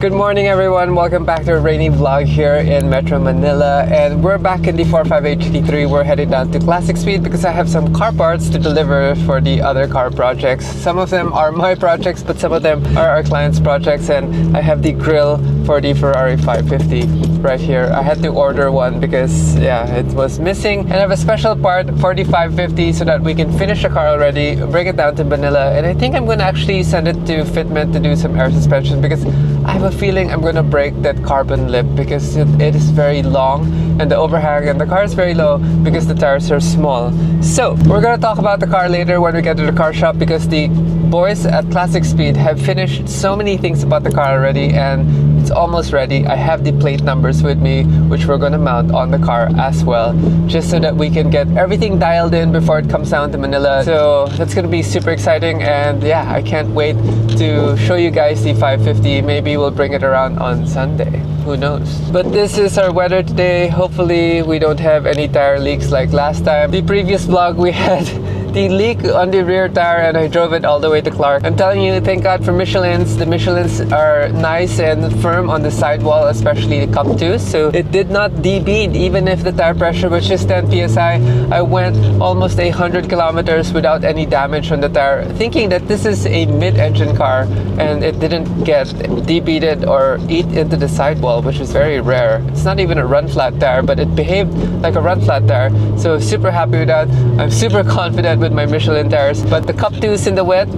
Good morning everyone, welcome back to a rainy vlog here in Metro Manila, and we're back in the 458 GT3. We're headed down to Classic Speed because I have some car parts to deliver for the other car projects. Some of them are my projects, but some of them are our clients' projects, and I have the grille for the Ferrari 550 right here. I had to order one because it was missing, and I have a special part for the 550 so that we can finish the car already, bring it down to Manila, and I think I'm going to actually send it to Fitment to do some air suspension because I have a feeling I'm gonna break that carbon lip because it is very long and the overhang, and the car is very low because the tires are small. So we're gonna talk about the car later when we get to the car shop, because the boys at Classic Speed have finished so many things about the car already and it's almost ready. I have the plate numbers with me, which we're gonna mount on the car as well, just so that we can get everything dialed in before it comes down to Manila. So that's gonna be super exciting, and yeah, I can't wait to show you guys the 550. Maybe we'll bring it around on Sunday, who knows. But this is our weather today. Hopefully we don't have any tire leaks like last time. The previous vlog we had the leak on the rear tire and I drove it all the way to Clark. I'm telling you, thank God for Michelins. The Michelins are nice and firm on the sidewall, especially the cup tooth, so it did not debead even if the tire pressure was just 10 psi. I went almost 100 kilometers without any damage on the tire, thinking that this is a mid-engine car, and it didn't get debeaded or eat into the sidewall, which is very rare. It's not even a run flat tire, but it behaved like a run flat tire, so super happy with that. I'm super confident with my Michelin tires, but the cup tooth in the wet,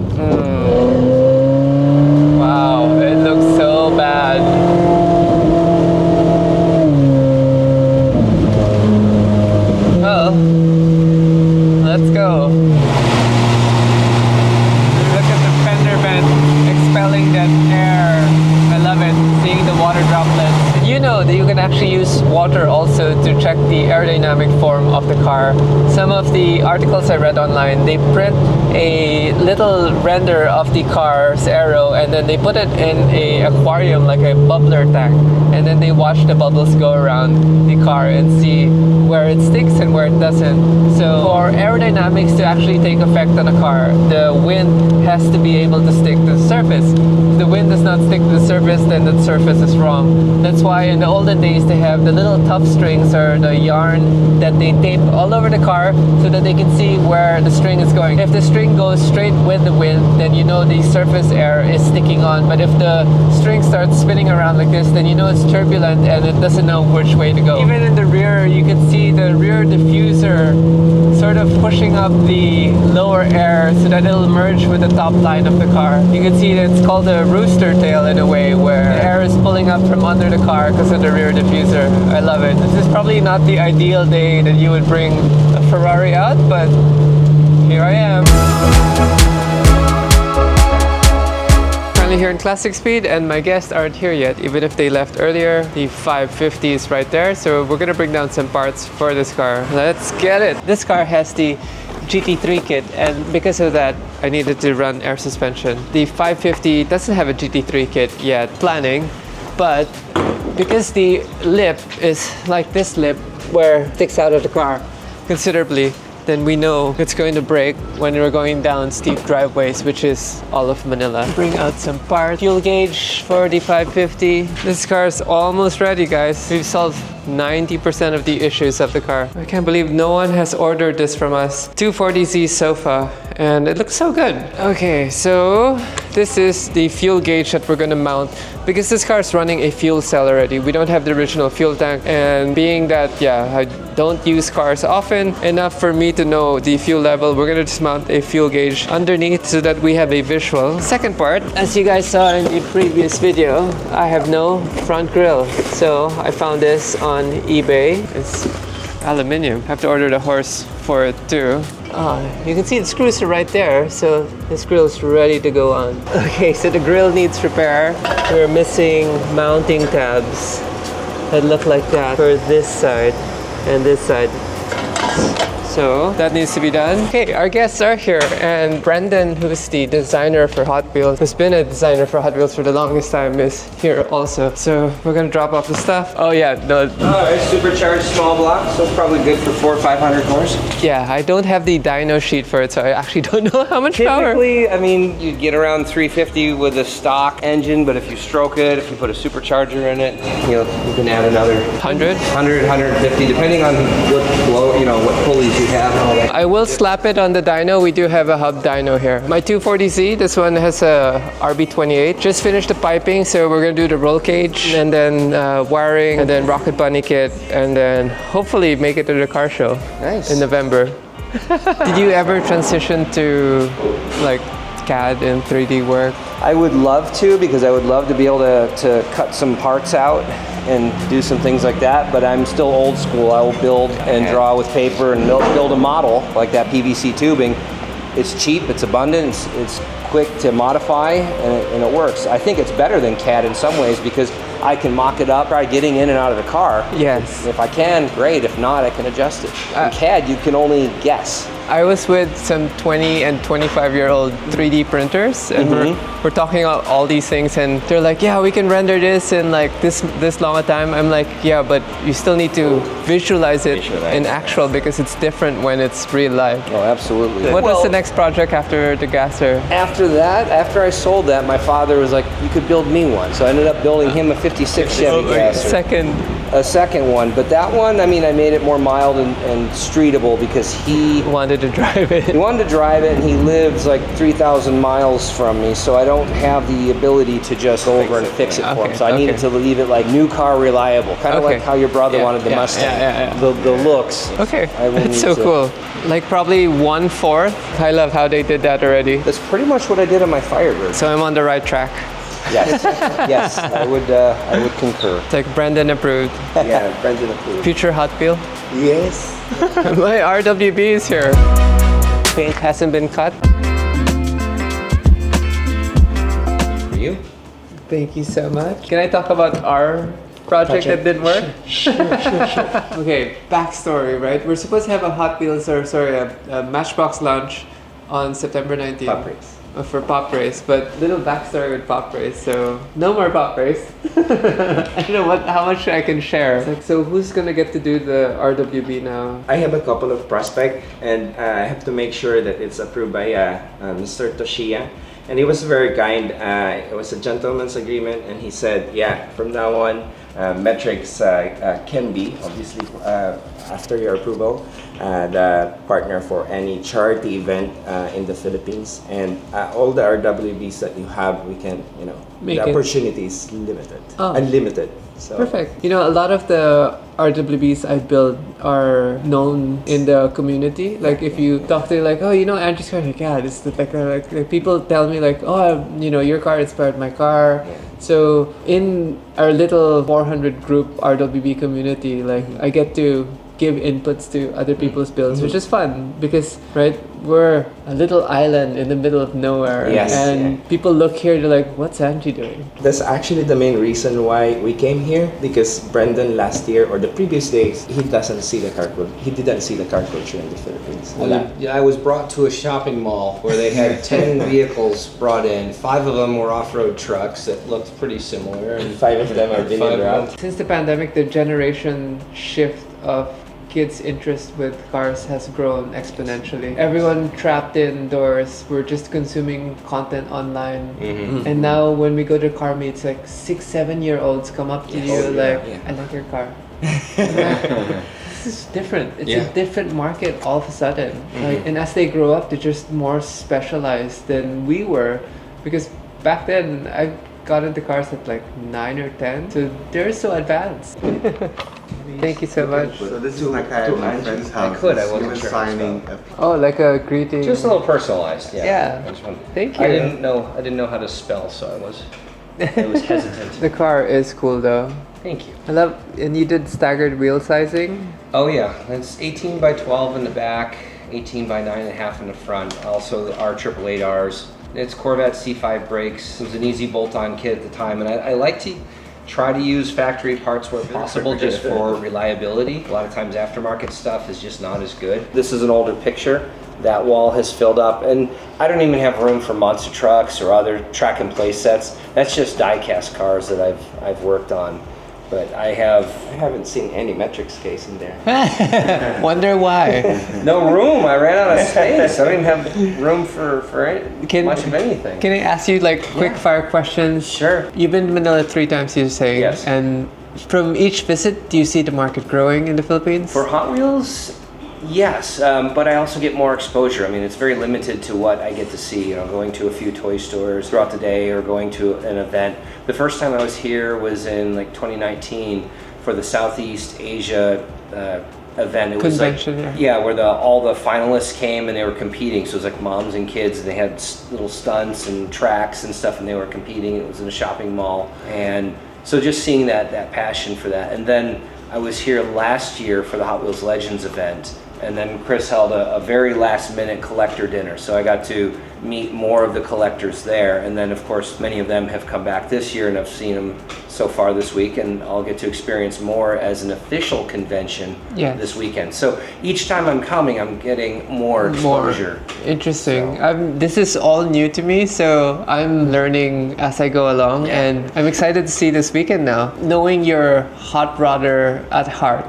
wow, it looks so bad. Well, let's go. Look at the fender vent expelling that air. I love it, seeing the water droplets. You know that you can actually use water also to check the aerodynamic form of the car. Some of the articles I read online, they print a little render of the car's aero and then they put it in an aquarium, like a bubbler tank, and then they watch the bubbles go around the car and see where it sticks and where it doesn't. So for aerodynamics to actually take effect on a car, the wind has to be able to stick to the surface. If the wind does not stick to the surface, then the surface is wrong. That's why in the olden days they have the little tough strings or the yarn that they tape all over the car so that they can see where the string is going. If the string goes straight with the wind, then you know the surface air is sticking on, but if the string starts spinning around like this, then you know it's turbulent and it doesn't know which way to go. Even in the rear, you can see the rear diffuser sort of pushing up the lower air so that it'll merge with the top line of the car. You can see that it's called a rooster tail in a way, where the air is pulling up from under the car because of the rear diffuser. I love it. This is probably not the ideal day that you would bring a Ferrari out, but here I am. Here in Classic Speed, and my guests aren't here yet, even if they left earlier. The 550 is right there, so we're gonna bring down some parts for this car. Let's get it. This car has the GT3 kit, and because of that I needed to run air suspension. The 550 doesn't have a GT3 kit yet, planning, but because the lip is like this lip where it sticks out of the car considerably, then we know it's going to break when we're going down steep driveways, which is all of Manila. Bring out some parts. Fuel gauge for the 550. This car is almost ready, guys. We've solved 90% of the issues of the car. I can't believe no one has ordered this from us. 240Z sofa, and it looks so good. Okay, so this is the fuel gauge that we're gonna mount, because this car is running a fuel cell already. We don't have the original fuel tank, and being that, I don't use cars often enough for me to know the fuel level, we're gonna just mount a fuel gauge underneath so that we have a visual. Second part, as you guys saw in the previous video, I have no front grille, so I found this on eBay. It's aluminium. I have to order the horse for it too. You can see the screws are right there, so this grill is ready to go on. Okay, so the grill needs repair. We're missing mounting tabs that look like that for this side and this side. So that needs to be done. Okay, our guests are here, and Brendon, who's the designer for Hot Wheels, who's been a designer for Hot Wheels for the longest time, is here also. So we're gonna drop off the stuff. Oh yeah, It's supercharged small block, so it's probably good for 400 or 500 cores. yeah, I don't have the dyno sheet for it, so I actually don't know how much power. Typically, I mean, you'd get around 350 with a stock engine, but if you stroke it, if you put a supercharger in it, you can add another 100? 150, depending on what blow, what pulleys you have and all that. I will slap it on the dyno. We do have a hub dyno here. My 240Z, this one has a RB28. Just finished the piping, so we're gonna do the roll cage and then wiring and then rocket bunny kit and then hopefully make it to the car show in November. Did you ever transition to like CAD and 3D work? I would love to, because I would love to be able to cut some parts out and do some things like that, but I'm still old school. I will build and draw with paper and build a model like that PVC tubing. It's cheap, it's abundant, it's quick to modify, and it works. I think it's better than CAD in some ways because I can mock it up, try getting in and out of the car. Yes. If I can, great. If not, I can adjust it. In CAD, you can only guess. I was with some 20 and 25-year-old 3D printers, and we're talking about all these things, and they're like, yeah, we can render this in like this long a time. I'm like, yeah, but you still need to visualize it in actual because it's different when it's real life. Oh, absolutely. What was the next project after the gasser? After that, after I sold that, my father was like, you could build me one. So I ended up building him a 56 Chevy gasser. A second one, but that one, I mean, I made it more mild and streetable because he wanted to drive it. He wanted to drive it, and he lives like 3,000 miles from me, so I don't have the ability to just go over and fix it for him. So I needed to leave it like new car reliable, kind of like how your brother wanted the Mustang. The looks. Okay, that's so cool. Like probably 1/4. I love how they did that already. That's pretty much what I did on my Firebird. So I'm on the right track. Yes, yes, I would concur. It's like Brendon approved. Yeah, Brendon approved. Future Hot Wheel. Yes. My RWB is here. Paint hasn't been cut. For you? Thank you so much. Can I talk about our project that didn't work? Sure. Okay, backstory, right? We're supposed to have a Hot Wheels, a Matchbox launch on September 19th. Pop race. For Pop Race, but little backstory with Pop Race, so no more Pop Race. I don't know how much I can share. It's like, so who's gonna get to do the RWB now? I have a couple of prospects, and I have to make sure that it's approved by Mr. Toshiya. And he was very kind. It was a gentleman's agreement, and he said, yeah, from now on, metrics can be, obviously, after your approval, the partner for any charity event in the Philippines. And all the RWBs that you have, we can, the opportunity is limited, unlimited. So. Perfect. A lot of the RWBs I build are known in the community. Like if you talk to like, oh, Angie's car, like, yeah, this is like people tell me like, oh, your car inspired my car. Yeah. So in our little 400 group RWB community, like I get to give inputs to other people's builds, which is fun because, right, we're a little island in the middle of nowhere. Yes, and people look here, they're like, what's Angie doing? That's actually the main reason why we came here, because Brendon last year or the previous days, he didn't see the car culture in the Philippines. I was brought to a shopping mall where they had 10 vehicles brought in. 5 of them were off-road trucks that looked pretty similar, and 5 of them are vineyard route. Since the pandemic, the generation shift of kids' interest with cars has grown exponentially. Everyone trapped indoors, we're just consuming content online. And now when we go to car meets, like 6-7-year-olds come up to you I like your car. This is different. It's a different market all of a sudden. And as they grow up, they're just more specialized than we were, because back then I got into cars at like 9 or 10, so they're so advanced. Thank you so much. So this is like at my friend's house. I wasn't sure. Signing. Oh, like a greeting. just a little personalized. Yeah. Thank you. I didn't know how to spell, so I was hesitant. The car is cool though. Thank you. I love, and you did staggered wheel sizing. Oh yeah, it's 18 by 12 in the back, 18 by 9.5 in the front. Also the R888Rs. It's Corvette C5 brakes. It was an easy bolt-on kit at the time, and I like to Try to use factory parts where possible just for reliability. A lot of times aftermarket stuff is just not as good. This is an older picture. That wall has filled up, and I don't even have room for monster trucks or other track and play sets. That's just die-cast cars that I've worked on. But I haven't seen any metrics case in there. Wonder why. no room. I ran out of space. I don't even have room for much of anything. Can I ask you like quick fire questions? Sure. You've been to Manila 3 times, you're saying. Yes. And from each visit, do you see the market growing in the Philippines? For Hot Wheels, yes, but I also get more exposure. I mean, it's very limited to what I get to see. You know, going to a few toy stores throughout the day or going to an event. The first time I was here was in like 2019 for the Southeast Asia event. It was Convention, like, yeah. where all the finalists came and they were competing. So it was like moms and kids, and they had little stunts and tracks and stuff, and they were competing. It was in a shopping mall, and so just seeing that passion for that. And then I was here last year for the Hot Wheels Legends event, and then Chris held a very last minute collector dinner. So I got to meet more of the collectors there. And then of course, many of them have come back this year, and I've seen them so far this week, and I'll get to experience more as an official convention this weekend. So each time I'm coming, I'm getting more exposure. Interesting. So. This is all new to me, so I'm learning as I go along, and I'm excited to see this weekend now. Knowing you're hot rodder at heart,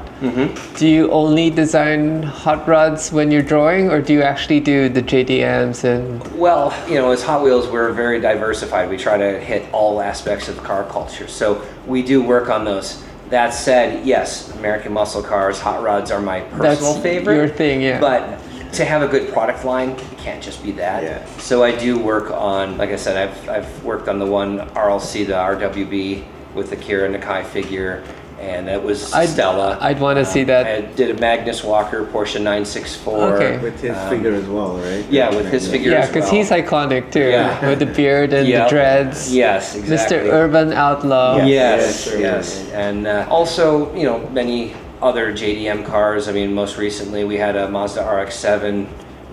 do you only design hot rods when you're drawing, or do you actually do the JDMs and... Well, you know, as Hot Wheels, we're very diversified. We try to hit all aspects of car culture. So we do work on those. That said, yes, American muscle cars, hot rods are my personal favorite. Your thing, yeah. But to have a good product line, it can't just be that. Yeah. So I do work on, like I said, I've worked on the one RLC, the RWB with the Kira Nakai figure. And that was Stella. I'd want to see that. I did a Magnus Walker Porsche 964. Okay. With his figure as well, right? Yeah, with his figure Yeah, as well. because he's iconic too, Yeah. with the beard and the dreads. Yes, exactly. Mr. Urban Outlaw. Yes, Yes, yes. And also, you know, many other JDM cars. I mean, most recently we had a Mazda RX-7.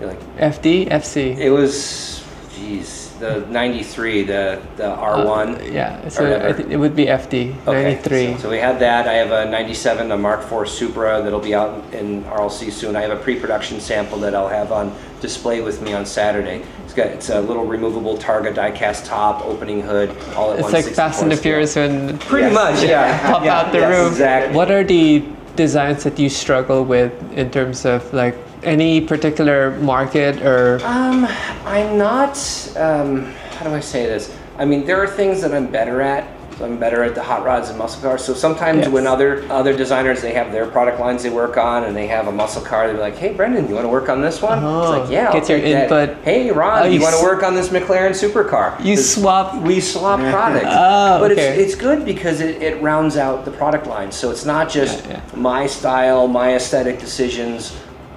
You know, like FD, FC. it was, the 93, the R1. Yeah, so I think it would be FD, Okay, 93. So we had that. I have a 97, a Mark IV Supra that'll be out in RLC soon. I have a pre-production sample that I'll have on display with me on Saturday. It's a little removable Targa die-cast top, opening hood, all at It's like 1/64 Fast and the scale. Furious when Pretty much, yeah. pop out the roof. Exactly. What are the designs that you struggle with in terms of like any particular market or... I'm not, how do I say this? I mean, there are things that I'm better at. So I'm better at the hot rods and muscle cars. So sometimes when other designers, they have their product lines they work on, and they have a muscle car, they'll be like, hey, Brendon, you want to work on this one? Oh, it's like, yeah, I'll get your take that. input. Hey, Ron, you you want to s- work on this McLaren supercar? You swap... We swap products. Oh, but okay. it's good because it rounds out the product line. So it's not just my style, my aesthetic decisions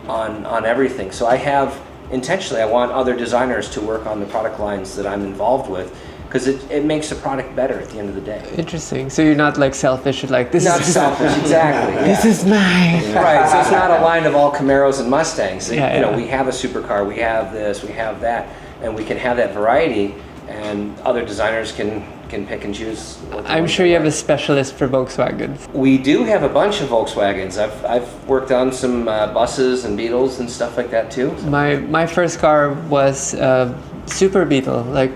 on everything. So I have, intentionally, I want other designers to work on the product lines that I'm involved with, because it makes the product better at the end of the day. Interesting. So you're not like selfish, you're like, this Not is... selfish, exactly. This is mine. Right, so it's not a line of all Camaros and Mustangs. Yeah, You know, yeah. we have a supercar, we have this, we have that, and we can have that variety, and other designers can pick and choose. What they I'm want sure to you have a work. specialist for Volkswagens. We do have a bunch of Volkswagens. I've worked on some buses and Beetles and stuff like that too. My first car was Super Beetle. Like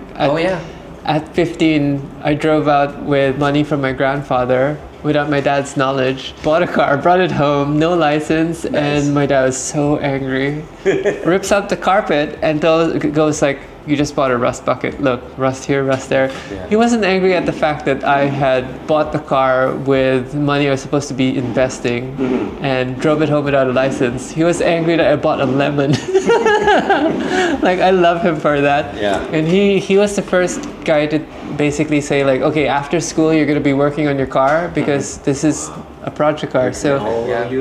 at 15, I drove out with money from my grandfather without my dad's knowledge. Bought a car, brought it home, no license, and my dad was so angry. Rips up the carpet and goes like, you just bought a rust bucket. Look, rust here, rust there. Yeah. He wasn't angry at the fact that I had bought the car with money I was supposed to be investing and drove it home without a license. He was angry that I bought a lemon. Like, I love him for that. Yeah. And he was the first guy to basically say like, okay, after school you're gonna be working on your car because this is a project car. So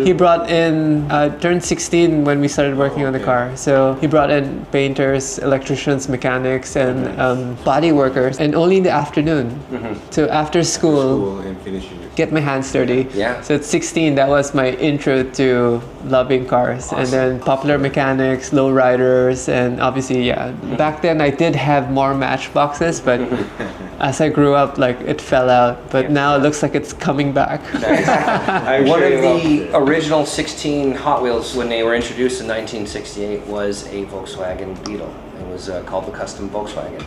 he brought in, turned 16 when we started working on the car. So he brought in painters, electricians, mechanics, and body workers, and only in the afternoon. So after school, And finishing it. get my hands dirty. Yeah. So at 16, that was my intro to loving cars. And then popular mechanics, low riders, and obviously, back then I did have more matchboxes, but as I grew up, like it fell out, but now it looks like it's coming back. I'm One sure of you will. the original 16 Hot Wheels, when they were introduced in 1968, was a Volkswagen Beetle. It was called the Custom Volkswagen.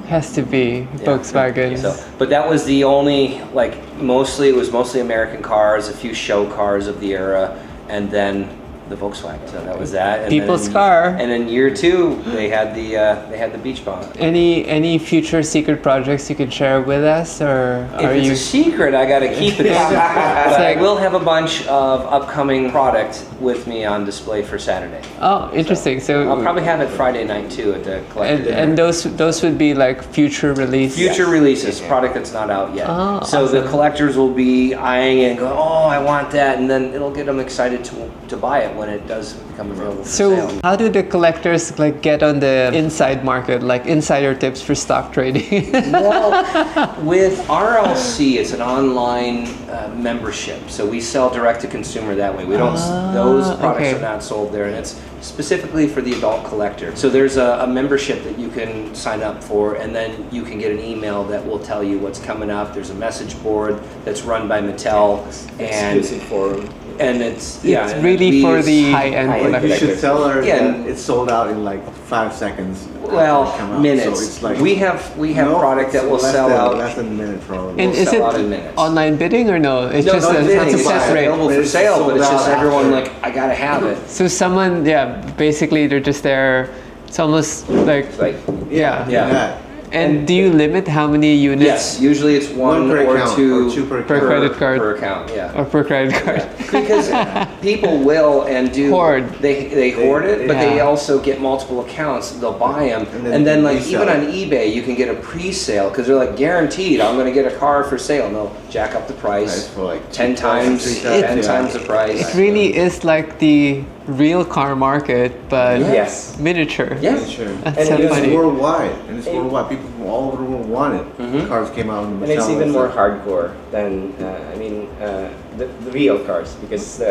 Has to be Volkswagen. So, but that was the only, like, it was mostly American cars, a few show cars of the era, and then the Volkswagen. So that was that. And People's then, car. And in year 2, they had the Beach Bomb. Any future secret projects you could share with us, or If are it's you? a secret, I gotta keep it. But I will have a bunch of upcoming product with me on display for Saturday. Oh, interesting. So I'll probably have it Friday night too at the collector dinner. and those would be like future release. Future releases, product that's not out yet. Oh, so the awesome. collectors will be eyeing it and go, oh, I want that, and then it'll get them excited to buy it when it does become available for So sale. how do the collectors like get on the inside market, like insider tips for stock trading? Well, with RLC, it's an online membership, so we sell direct to consumer that way. We don't; those products okay. are not sold there, and it's specifically for the adult collector. So there's a membership that you can sign up for, and then you can get an email that will tell you what's coming up. There's a message board that's run by Mattel, and Exclusive forum. it's It's really for the high-end high-end You collectors. should tell her Yeah. that it's sold out in like 5 seconds. after well, it come out. minutes. So it's like we have no, product that it's will less sell than, out. less than a minute probably. And We'll is sell it out in minutes. online bidding or no? It's No, just no, a, bidding. it's a It's set rate. available for It's sale, but it's sold just out everyone after. like, I gotta have it. So someone, basically they're just there. It's almost like, Like, yeah. yeah. And do you limit how many units Yes, usually it's one per or account, two or two per per account. credit card per account. Yeah. or per credit card? Because people will and do Hoard. They hoard it, but they Yeah. also get multiple accounts. They'll buy them, And then and then you like resell even it. on eBay, you can get a pre-sale because they're like guaranteed. I'm going to get a car for sale. And they'll jack up the price Price for like 10 times, 3,000, 10 yeah. times the price. It really is like the real car market, but Yes. miniature. Yeah. Sure. That's And so it's funny. worldwide, and it's worldwide. People from all over the world want it. Cars came out in the And it's Mattel even more website. hardcore than, the real cars because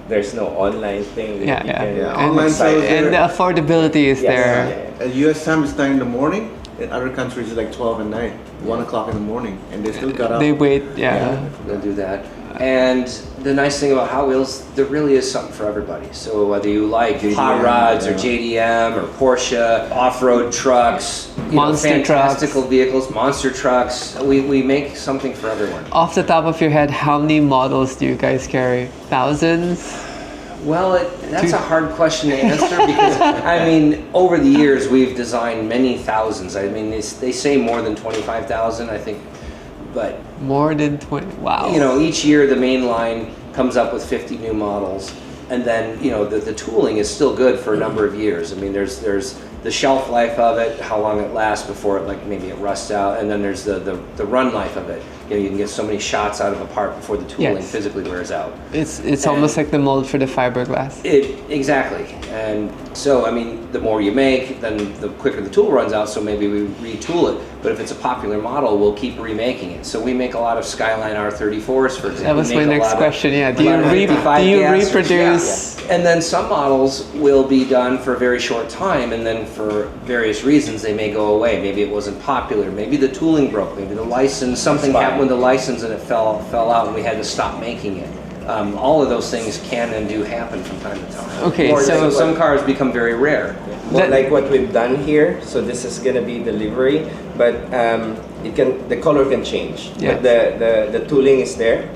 there's no online thing that Yeah, you yeah. can Yeah, online excite sales it. And the affordability is Yes, there. yeah. At U.S. time, it's 9 in the morning. In other countries, it's like 12 at night, 1 o'clock in the morning, and they still got up. They wait, yeah. They'll do that. And the nice thing about Hot Wheels, there really is something for everybody. So whether you like hot JDM, rods or yeah. JDM or Porsche, off-road trucks, Monster fantastical vehicles, monster trucks, we make something for everyone. Off the top of your head, how many models do you guys carry? Thousands? Well, that's a hard question to answer because, I mean, over the years we've designed many thousands. I mean, they say more than 25,000, I think, but More than 20? Wow. you know, each year the main line comes up with 50 new models, and then you know the tooling is still good for a number of years. I mean, there's the shelf life of it, how long it lasts before it maybe it rusts out, and then there's the run life of it. You know, you can get so many shots out of a part before the tooling Yes. physically wears out. It's almost like the mold for the fiberglass. Exactly, and so I mean, the more you make, then the quicker the tool runs out. So maybe we retool it. But if it's a popular model, we'll keep remaking it. So we make a lot of Skyline R34s, for example. That was We my make a next lot of- question. Yeah. Do a you, lot of 55 do you gassers. reproduce? Yeah. And then some models will be done for a very short time, and then for various reasons they may go away. Maybe it wasn't popular. Maybe the tooling broke. Maybe the license, something happened with the license and it fell out, and we had to stop making it. All of those things can and do happen from time to time. Okay, More so like some cars become very rare. More That- like what we've done here. So this is gonna be delivery, but the color can change. Yeah. But the tooling is there.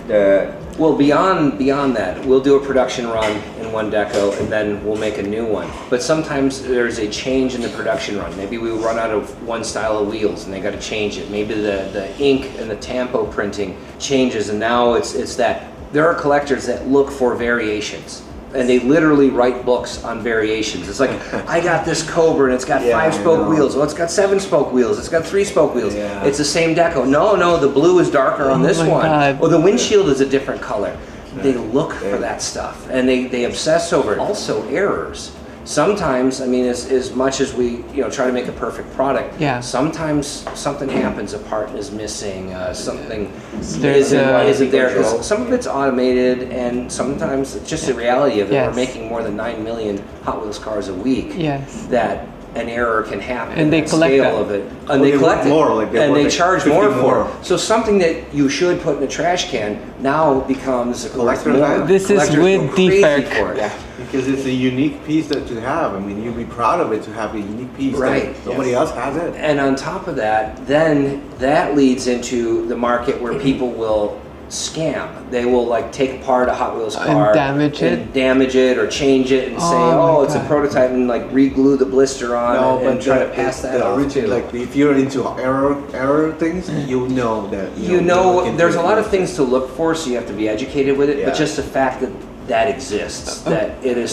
Well, beyond that, we'll do a production run in one deco, and then we'll make a new one. But sometimes there's a change in the production run. Maybe we run out of one style of wheels, and they got to change it. Maybe the ink and the tampo printing changes, and now it's that. There are collectors that look for variations, and they literally write books on variations. It's like, I got this Cobra, and it's got Yeah, I 5-spoke know. wheels. Well, it's got 7-spoke wheels. It's got 3-spoke wheels. Yeah. It's the same deco. No, the blue is darker on Oh this my one. God. Or the windshield is a different color. They look for that stuff, and they obsess over it. Also, errors. Sometimes, I mean, as much as we try to make a perfect product, Yeah. sometimes something happens, a part is missing, something There's isn't there. 'Cause some of it's automated, and sometimes it's just the reality of it. Yes. We're making more than 9 million Hot Wheels cars a week. Yes. That an error can happen. And they that collect scale that. of it, Or and they they collect want it, more, like they and want they like charge 50 more for more. it. So something that you should put in a trash can now becomes worth Collector's more. item. This is Collectors with go crazy defect. for it. Yeah. Because it's a unique piece that you have. I mean, you'd be proud of it to have a unique piece. Right. That nobody else has it. And on top of that, then that leads into the market where people will scam. They will like take apart a Hot Wheels car damage it? and damage it or change it and say, Oh my it's a God. prototype, and like re-glue the blister on it and try to pass that off original, too. like if you're into error things, you'll know that. You look know, into there's a it. lot of things to look for, so you have to be educated with it. Yeah. But just the fact that that exists, that it is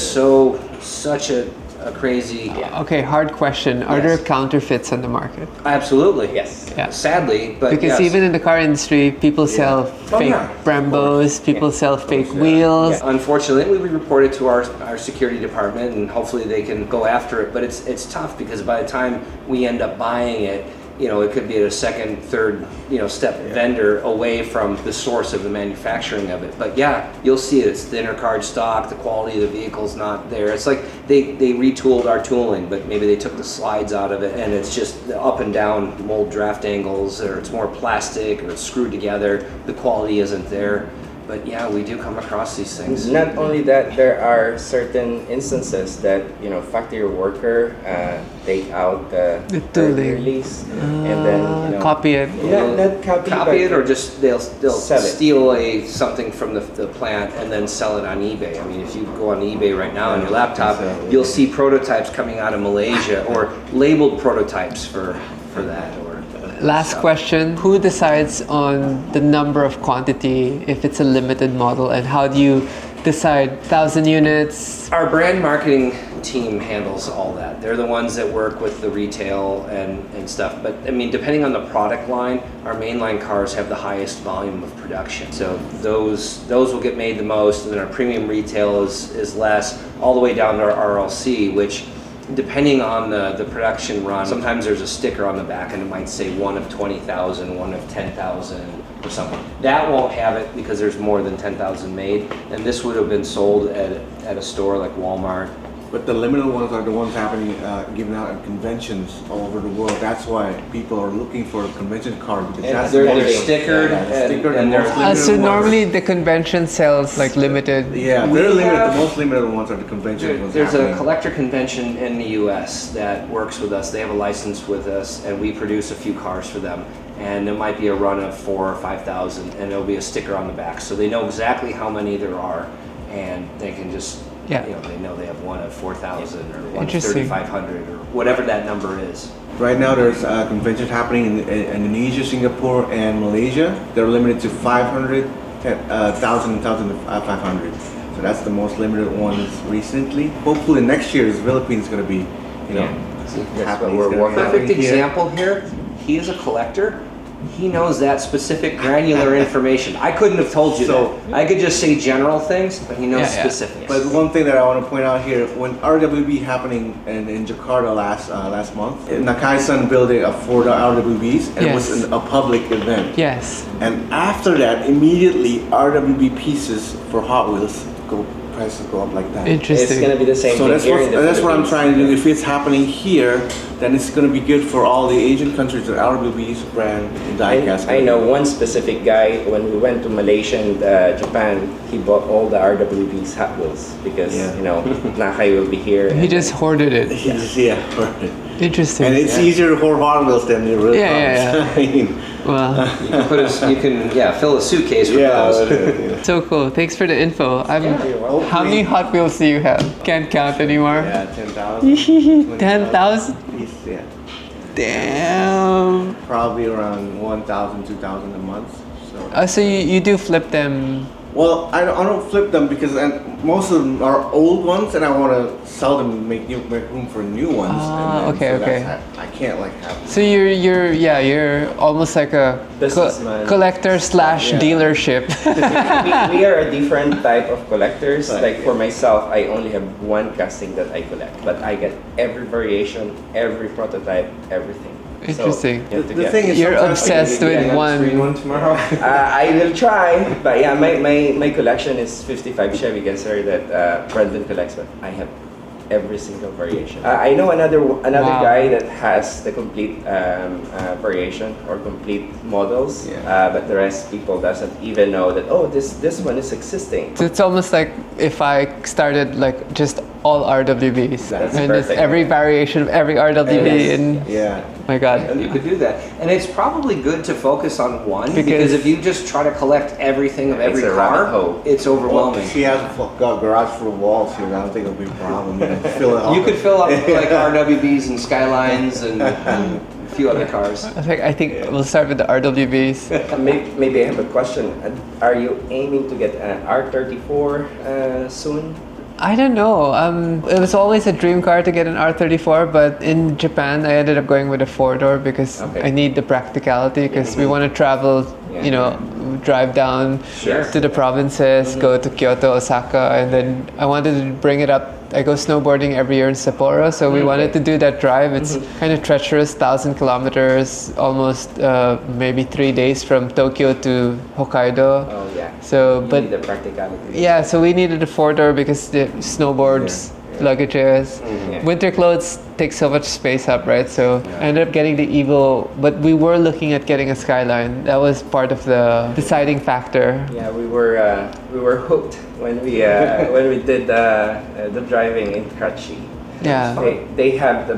such a crazy. Okay, hard question. Are Yes. there counterfeits on the market? Absolutely. Yes. Yeah. Sadly, but Because yes. even in the car industry, people sell fake yeah. Brembos, people sell fake yeah. wheels. Unfortunately, we report it to our security department, and hopefully they can go after it. But it's tough because by the time we end up buying it, it could be at a second, third, step vendor away from the source of the manufacturing of it. But yeah, you'll see it. It's thinner cardstock. The quality of the vehicle's not there. It's like they retooled our tooling, but maybe they took the slides out of it, and it's just the up and down mold draft angles, or it's more plastic, or it's screwed together. The quality isn't there. But yeah, we do come across these things. Not only that, there are certain instances that factory worker take out the tooling. release and then Copy it. not copy, but it, or just they'll Sell it. steal something from the plant and then sell it on eBay. I mean, if you go on eBay right now on your laptop, you'll see prototypes coming out of Malaysia or labeled prototypes for that. Or Last question. Who decides on the number of quantity if it's a limited model, and how do you decide 1,000 units? Our brand marketing team handles all that. They're the ones that work with the retail and stuff. But I mean, depending on the product line, our mainline cars have the highest volume of production. So those will get made the most, and then our premium retail is less, all the way down to our RLC, which depending on the production run, sometimes there's a sticker on the back and it might say one of 20,000, one of 10,000 or something. That won't have it because there's more than 10,000 made, and this would have been sold at a store like Walmart. But the limited ones are the ones happening, given out at conventions all over the world. That's why people are looking for a convention card, because And that's they're the most- stickered, yeah, the and- stickered and the they're- most limited So ones. normally the convention sells like limited. Yeah, We they're limited. have- The most limited ones are the convention ones. There's a happening. collector convention in the US that works with us. They have a license with us, and we produce a few cars for them. And there might be a run of 4,000 or 5,000, and there'll be a sticker on the back. So they know exactly how many there are, and they can just, Yeah. they know they have one of 4,000 or one of Interesting. 3,500 or whatever that number is. Right now, there's conventions happening in Indonesia, Singapore, and Malaysia. They're limited to 500, 1,000, 1,500. So that's the most limited ones recently. Hopefully next year, the Philippines is going to be, that's what happening. we're It's gonna working on. Perfect happen here. example here, he is a collector. He knows that specific granular information. I couldn't have told you So- that. I could just say general things, but he knows Yeah, yeah. specifics. But one thing that I want to point out here, when RWB happening in Jakarta last month, Nakai-san built for the RWBs, and it was Yes. a public event. Yes. And after that, immediately RWB pieces for Hot Wheels prices go up like that. It's Interesting. gonna be the same So thing that's here in the what I'm Philippines. trying to do. If it's happening here, then it's going to be good for all the Asian countries that RWB's brand diecast. I know one specific guy, when we went to Malaysia and Japan, he bought all the RWB's Hot Wheels because, Yeah. Nakai will be here. He just hoarded it. Yeah. Interesting. And it's easier for Hot Wheels than the real Yeah, cars. I mean, Well, you can fill a suitcase with those. so cool. Thanks for the info. Hopefully- How many Hot Wheels do you have? Can't count anymore. Yeah, 10,000. 10,000? Yeah. Damn. Probably around 1,000, 2,000 a month. So. So you do flip them. Well, I don't flip them because most of them are old ones, and I want to sell them and make room for new ones. Ah, and okay, okay. I can't have. So you're almost like a Businessman. collector / dealership. we are a different type of collectors. Like for myself, I only have one casting that I collect, but I get every variation, every prototype, everything. Interesting. So, you have to The get- thing is, You're sometimes- obsessed with one. tomorrow. I will try, but yeah, my collection is 55 Chevy Gasser that Brendon collects, but I have every single variation. I know another Wow. guy that has the complete variation or complete models, but the rest people doesn't even know that, oh, this one is existing. So it's almost like if I started like just all RWBs That's and just perfect. every variation of every RWB Yes. and Yeah. my God. And you could do that. And it's probably good to focus on one Because- because if you just try to collect everything of It's every a rabbit car, hole. it's Well, overwhelming. she has got garage full of walls here. I don't think it'll be a problem. You can fill it all. You could fill up like RWBs and Skylines and a few other cars. I think we'll start with the RWBs. Maybe I have a question. Are you aiming to get an R34 soon? I don't know. It was always a dream car to get an R34, but in Japan, I ended up going with a four-door because Okay. I need the practicality because we want to travel, Yeah. you know, drive down Sure. to the provinces, go to Kyoto, Osaka, and then I wanted to bring it up. I go snowboarding every year in Sapporo, so we wanted to do that drive. It's kind of treacherous, 1,000 kilometers, almost maybe 3 days from Tokyo to Hokkaido. Oh yeah. So, You but need the practicality. yeah, so we needed a four-door because the snowboards, luggages, Yeah. winter clothes take so much space up, right? So I ended up getting the Evo, but we were looking at getting a Skyline. That was part of the deciding factor. Yeah, we were hooked when we did the driving in Karachi. Yeah. They have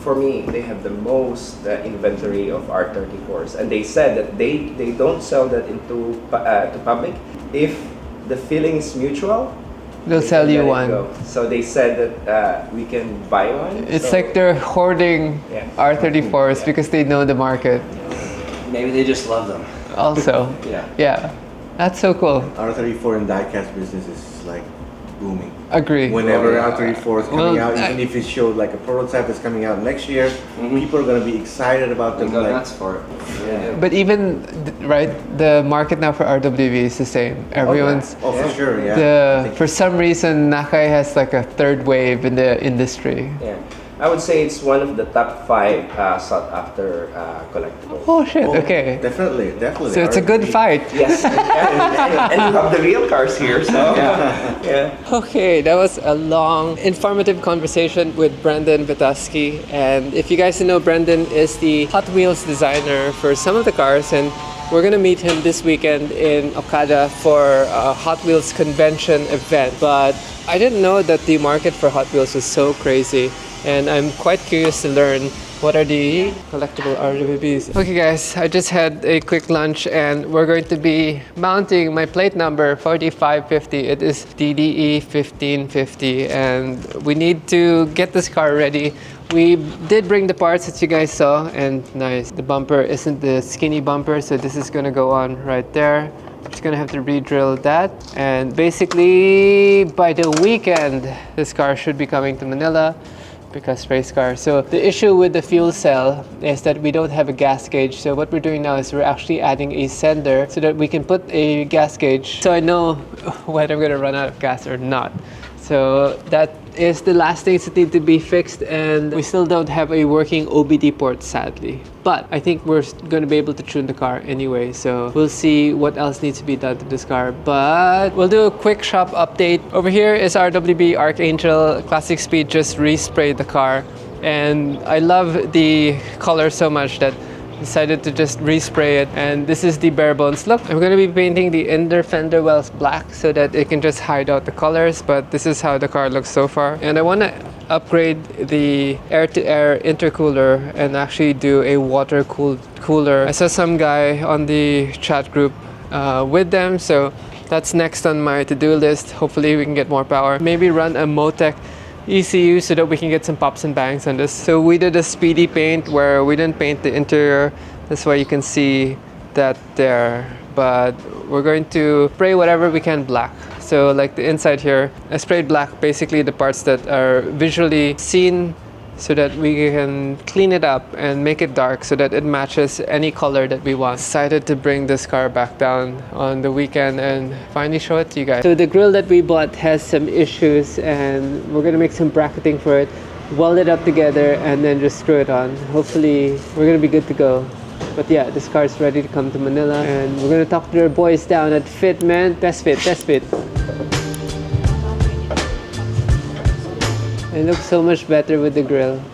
for me, they have the most inventory of R34s, and they said that they don't sell that into to public. If the feeling is mutual, They'll they sell can you let it one. go. So they said that we can buy one. It's so- like they're hoarding Yeah. R34s because they know the market. Maybe they just love them. Also, Yeah. yeah, that's so cool. R34 in diecast business is like booming. Agree. Whenever R34 is coming Well, out, even if it showed like a prototype that's coming out next year, people are gonna be excited about They them. go Like, nuts for it. Yeah. But even right, the market now for RWB is the same. Everyone's oh, for sure, yeah. for some reason Nakai has like a third wave in the industry. Yeah, I would say it's one of the top 5 sought after collectibles. Oh shit! Oh, Okay, Definitely. so it's a good fight. Yes, and you have the real cars here, so yeah. Okay, that was a long, informative conversation with Brendon Tuskey. And if you guys don't know, Brendon is the Hot Wheels designer for some of the cars, and we're gonna meet him this weekend in Okada for a Hot Wheels convention event. But I didn't know that the market for Hot Wheels was so crazy, and I'm quite curious to learn what are the collectible RWBs. Okay guys, I just had a quick lunch and we're going to be mounting my plate number 4550. It is DDE 1550 and we need to get this car ready. We did bring the parts that you guys saw and nice. The bumper isn't the skinny bumper, so this is gonna go on right there. Just gonna have to re-drill that, and basically by the weekend this car should be coming to Manila because race car. So the issue with the fuel cell is that we don't have a gas gauge. So what we're doing now is we're actually adding a sender so that we can put a gas gauge so I know when I'm gonna run out of gas or not. So that is the last things that need to be fixed, and we still don't have a working OBD port, sadly. But I think we're going to be able to tune the car anyway, so we'll see what else needs to be done to this car. But we'll do a quick shop update. Over here is RWB Archangel. Classic Speed just resprayed the car, and I love the color so much that decided to just respray it, and this is the bare bones look. I'm going to be painting the inner fender wells black so that it can just hide out the colors, but this is how the car looks so far. And I want to upgrade the air-to-air intercooler and actually do a water-cooled cooler. I saw some guy on the chat group with them, so that's next on my to-do list. Hopefully we can get more power. Maybe run a Motec ECU so that we can get some pops and bangs on this. So we did a speedy paint where we didn't paint the interior. That's why you can see that there. But we're going to spray whatever we can black. So like the inside here, I sprayed black basically the parts that are visually seen so that we can clean it up and make it dark so that it matches any color that we want. Decided to bring this car back down on the weekend and finally show it to you guys. So the grill that we bought has some issues and we're gonna make some bracketing for it, weld it up together and then just screw it on. Hopefully we're gonna be good to go. But yeah, this car is ready to come to Manila and we're gonna talk to their boys down at Fit, man. Best Fit, best fit. It looks so much better with the grill.